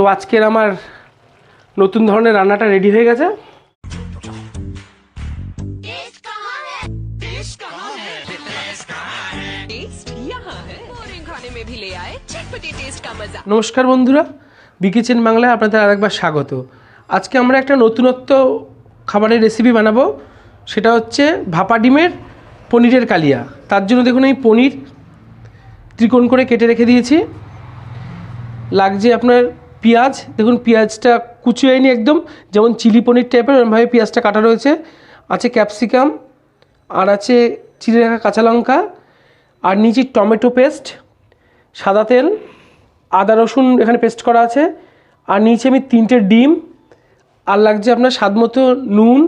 তো আজকের আমার নতুন ধরনের রান্নাটা রেডি হয়ে গেছে। নমস্কার বন্ধুরা, বিকিচেন বাংলায় আপনাদের আরেকবার স্বাগত। আজকে আমরা একটা নতুনত্ব খাবারের রেসিপি বানাবো, সেটা হচ্ছে ভাপা ডিমের পনিরের কালিয়া। তার জন্য দেখুন এই পনির ত্রিকোণ করে কেটে রেখে দিয়েছি। লাগছে আপনার পেঁয়াজ, দেখুন পেঁয়াজটা কুচিয়ে নি একদম, যেমন চিলি পনির টাইপের এরকমভাবে পেঁয়াজটা কাটা রয়েছে। আছে ক্যাপসিকাম, আর আছে চিড়ে রাখা কাঁচা লঙ্কা, আর নিচে টমেটো পেস্ট, সাদা তেল, আদা রসুন এখানে পেস্ট করা আছে, আর নিচে আমি 3টে ডিম, আর লাগছে আপনার স্বাদ মতো নুন,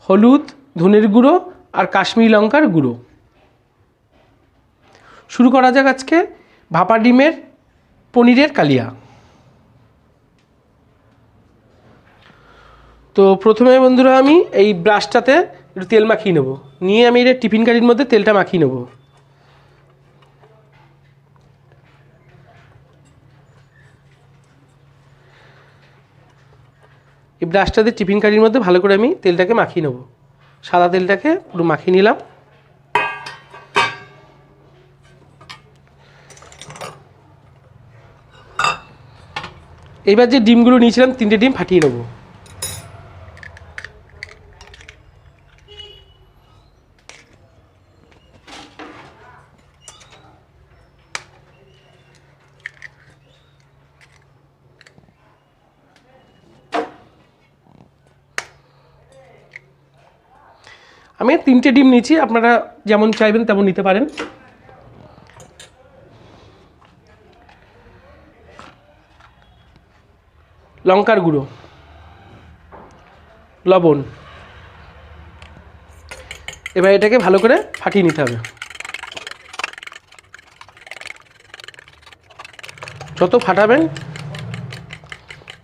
হলুদ, ধনের গুঁড়ো আর কাশ্মীরি লঙ্কার গুঁড়ো। শুরু করা যাক আজকে ভাপা ডিমের পনিরের কালিয়া। তো প্রথমে বন্ধুরা আমি এই ব্রাশটাতে একটু তেল মাখিয়ে নেব, নিয়ে আমি এটা টিফিন কারির মধ্যে তেলটা মাখিয়ে নেব। এই ব্রাশটাতে টিফিন কারির মধ্যে ভালো করে আমি তেলটাকে মাখিয়ে নেব। সাদা তেলটাকে পুরো মাখিয়ে নিলাম। এইবার যে ডিমগুলো নিয়েছিলাম 3টে ডিম ফাটিয়ে নেব। আমি 3টে ডিম নিয়েছি, আপনারা যেমন চাইবেন তেমন নিতে পারেন। লঙ্কার গুঁড়ো, লবণ, এবার এটাকে ভালো করে ফাটিয়ে নিতে হবে। যত ফাটাবেন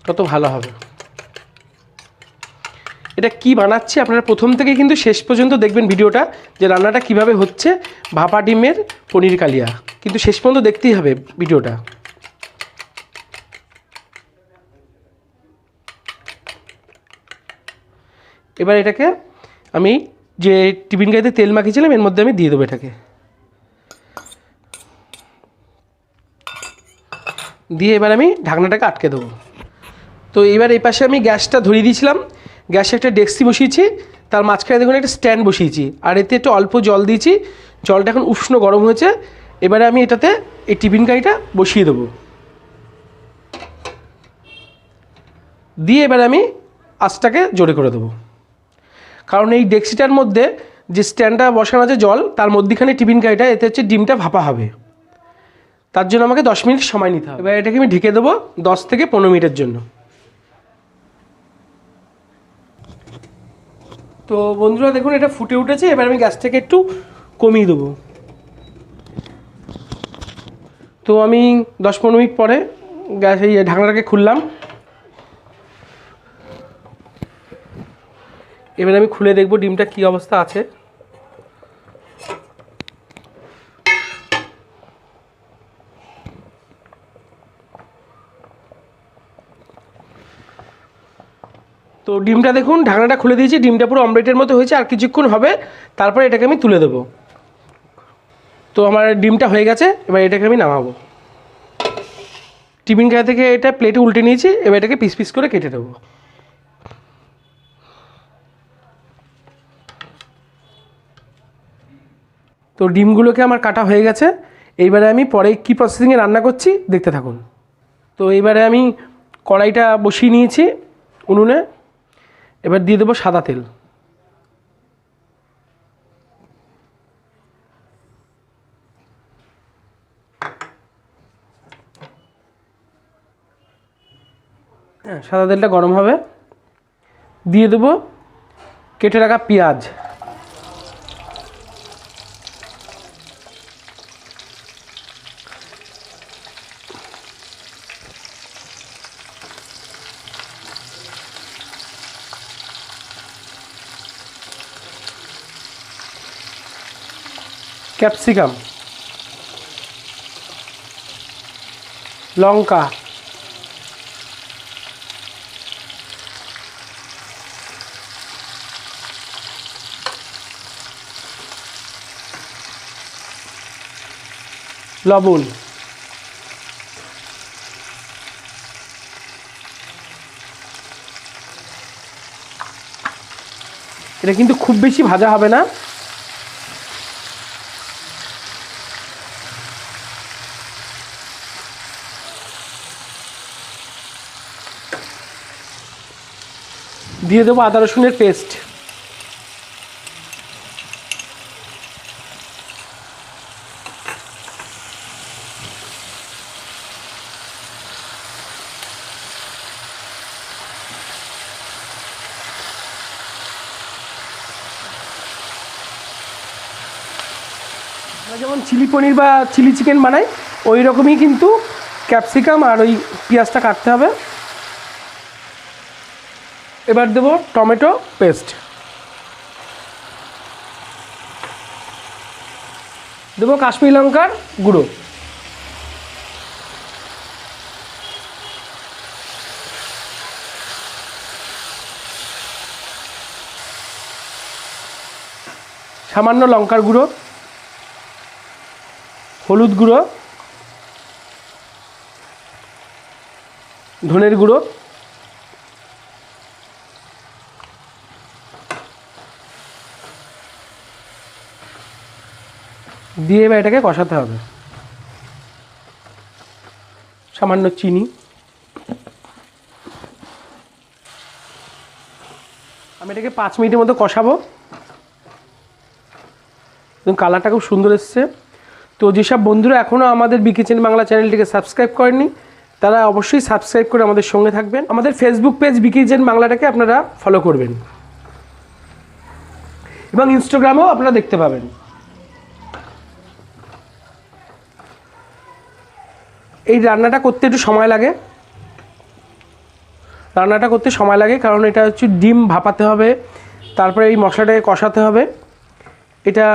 তত ভালো হবে। এটা কি বানাচ্ছি আপনারা প্রথম থেকে কিন্তু শেষ পর্যন্ত দেখবেন ভিডিওটা, যে রান্নাটা কিভাবে হচ্ছে ভাপা ডিমের পনির কালিয়া, কিন্তু শেষ পর্যন্ত দেখতেই হবে ভিডিওটা। এবার এটাকে আমি যে টিফিন কারিতে তেল মাখিয়েছিলাম এর মধ্যে আমি দিয়ে দেবো এটাকে, দিয়ে এবার আমি ঢাকনাটাকে আটকে দেবো। তো এবার এই পাশে আমি গ্যাসটা ধরিয়ে দিয়েছিলাম, গ্যাসে একটা ডেকচি বসিয়েছি, তার মাঝখানে দেখুন একটা স্ট্যান্ড বসিয়েছি, আর এতে একটু অল্প জল দিয়েছি। জলটা এখন উষ্ণ গরম হয়েছে। এবারে আমি এটাতে এই টিফিন কারিটা বসিয়ে দেবো, দিয়ে এবার আমি আঁচটাকে জোরে করে দেবো। কারণ এই ডেকচিটার মধ্যে যে স্ট্যান্ডটা বসানো আছে জল, তার মধ্যেখানে টিফিন কারিটা, এতে হচ্ছে ডিমটা ভাপা হবে। তার জন্য আমাকে 10 মিনিট সময় নিতে হবে। এবার এটাকে আমি ঢেকে দেবো 10 থেকে 15 মিনিটের জন্য। তো বন্ধুরা দেখুন এটা ফুটে উঠেছে। এবার আমি গ্যাসটাকে একটু কমিয়ে দেবো। তো আমি 10-15 মিনিট পরে গ্যাস এই ঢাকনাটাকে খুললাম। এবার আমি খুলে দেখব ডিমটা কী অবস্থা আছে। তো ডিমটা দেখুন, ঢাকনাটা খুলে দিয়েছি, ডিমটা পুরো অমলেটের মতো হয়েছে। আর কিছুক্ষণ হবে, তারপরে এটাকে আমি তুলে দেবো। তো আমার ডিমটা হয়ে গেছে, এবার এটাকে আমি নামাবো। টিফিন কারি থেকে এটা প্লেটে উল্টে নিয়েছি। এবার এটাকে পিস পিস করে কেটে দেবো। তো ডিমগুলোকে আমার কাটা হয়ে গেছে। এইবারে আমি পরে কী প্রসেসিংয়ে রান্না করছি দেখতে থাকুন। তো এইবারে আমি কড়াইটা বসিয়ে নিয়েছি উনুনে। এবার দিয়ে দেবো সাদা তেল। হ্যাঁ, সাদা তেলটা গরম হবে। দিয়ে দেবো কেটে রাখা পেঁয়াজ, ক্যাপসিকাম, লঙ্কা, লবণ, এটা কিন্তু খুব বেশি ভাজা হবে না, দিয়ে দেবো আদা রসুনের পেস্ট, আমরা যেমন চিলি পনির বা চিলি চিকেন বানাই ওই রকমই কিন্তু ক্যাপসিকাম আর ওই পেঁয়াজটা কাটতে হবে। এবার দেবো টমেটো পেস্ট, দেবো কাশ্মীরি লঙ্কার গুঁড়ো, সামান্য লঙ্কার গুঁড়ো, হলুদ গুঁড়ো, ধনের গুঁড়ো, দিয়ে এবার এটাকে কষাতে হবে। সামান্য চিনি, আমি এটাকে 5 মিনিটের মতো কষাবো। কালারটা খুব সুন্দর এসছে। তো যেসব বন্ধুরা এখনও আমাদের BKitchen বাংলা চ্যানেলটিকে সাবস্ক্রাইব করেননি তারা অবশ্যই সাবস্ক্রাইব করে আমাদের সঙ্গে থাকবেন। আমাদের ফেসবুক পেজ BKitchen বাংলাটাকে আপনারা ফলো করবেন এবং ইনস্টাগ্রামেও আপনারা দেখতে পাবেন। এই রান্নাটা করতে একটু সময় লাগে, কারণ এটা হচ্ছে ডিম ভাপাতে হবে, তারপরে এই মশলাটাকে কষাতে হবে। এটা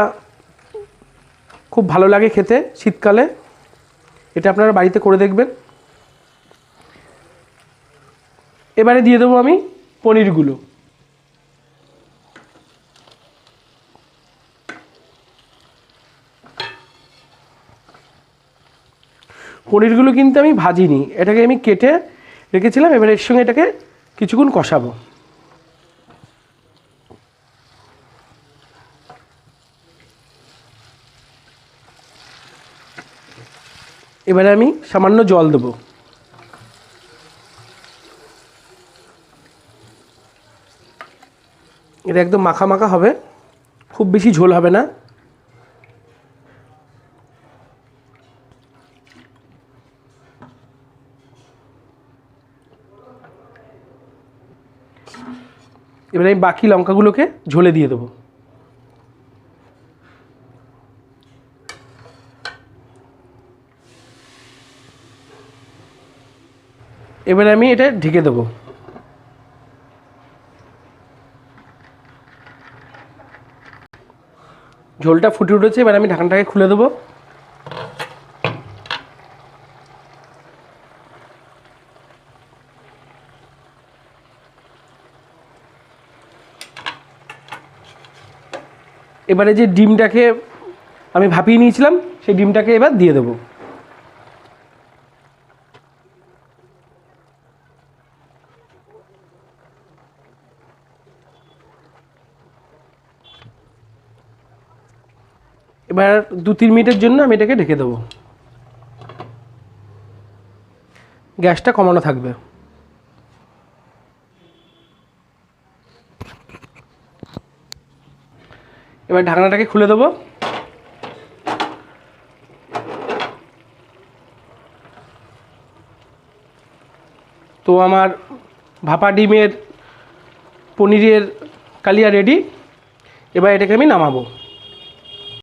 খুব ভালো লাগে খেতে শীতকালে, এটা আপনারা বাড়িতে করে দেখবেন। এবারে দিয়ে দেবো আমি পনিরগুলো, পনিরগুলো কিন্তু আমি ভাজিনি, এটাকে আমি কেটে রেখেছিলাম। এবার এর সঙ্গে এটাকে কিছুক্ষণ কষাবো। এবারে আমি সামান্য জল দেবো, এটা একদম মাখা মাখা হবে, খুব বেশি ঝোল হবে না। এবারে আমি বাকি লঙ্কাগুলোকে ঝোলে দিয়ে দেবো। এবারে আমি এটা ঢেকে দেবো। ঝোলটা ফুটে উঠেছে, এবার আমি ঢাকনাটাকে খুলে দেবো। এবারে যে ডিমটাকে আমি ভাপিয়ে নিয়েছিলাম সেই ডিমটাকে এবার দিয়ে দেবো। এবার 2-3 মিনিটের জন্য আমি এটাকে ঢেকে দেবো, গ্যাসটা কমানো থাকবে। এবার ঢাকনাটাকে খুলে দেবো। তো আমার ভাপা ডিমের পনিরের কালিয়া রেডি। এবার এটাকে আমি নামাবো।